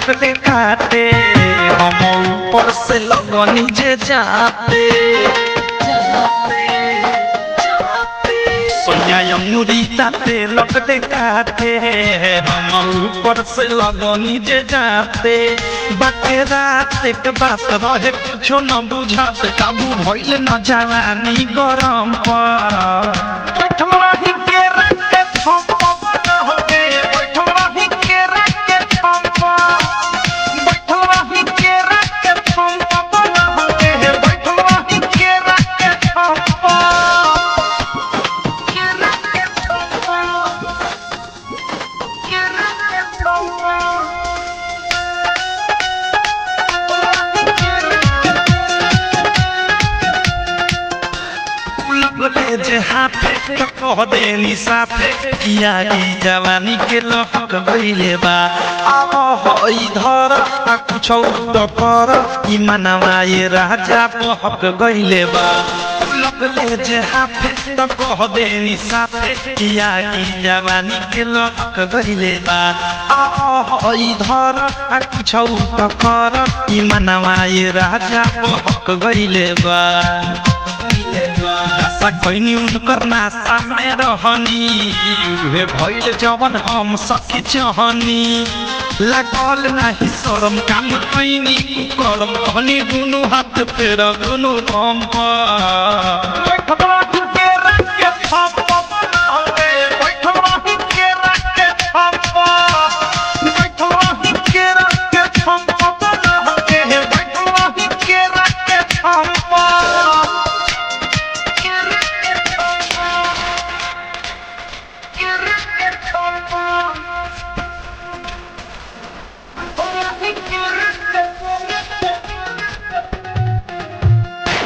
लगले काटे हम ऊपर से लगनी जे जाते सोनिया अंगूरी ताते लगले काटे हम ऊपर से लगनी जे जाते बाटे रात के बात रहे कुछो न बुझाते काबू भइल न जवानी गरम पर बैठला ही के रखे थम न होगे बैठला ही के रखे थम बैठला ही के रखे थम न होगे बैठला ही के रखे थम लगले जे हाथे तो कह देली साथे किया की जवानी के लहक गइले बा अब होई धर आ कुछो तो कर ई मनवा ये राजा बहक गइले बा लगले जे हाथे तो कह देली साथे किया की जवानी के लहक गइले बा अब होई धर आ कुछो तो कर ई मनवा ये राजा बहक गइले बा सकैनी उनकर नासा में रहनी वे भइल जवन हम सखी चाहनी लागल नाही शरम काम कैनी करम कहनी दुनु हाथ फेर दुनु हम बैठला के रख के थप हवे बैठला के रख के थप बैठला के रख के थप हवे बैठला के रख के थप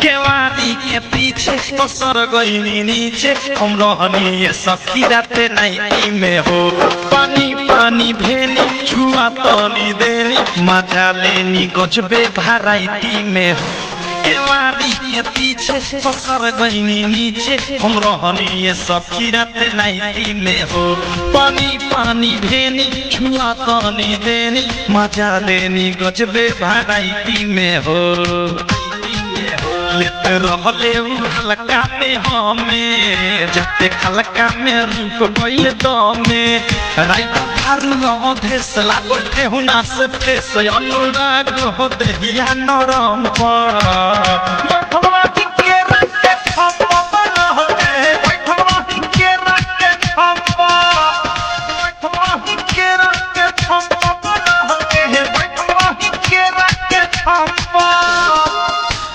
केवाड़ी के पीछे पसर गईनी नीचे हम रहनी सखी राते नाइटी में हो पानी पानी भेनी छुआ तनी देनी मजा लेनी गजबे भराइटी में हो केवाड़ी के पीछे पसर गईनी नीचे हम रहनी सखी राते नाइटी में हो पानी पानी भेनी छुआ तनी देनी मजा लेनी गजबे भराइटी में हो लेते रहले हल्का में हमें जाते खलका में रुक गइल दमे राइत थारू देश लागते हुना से फेस अनुराग हो देहिया नरम पर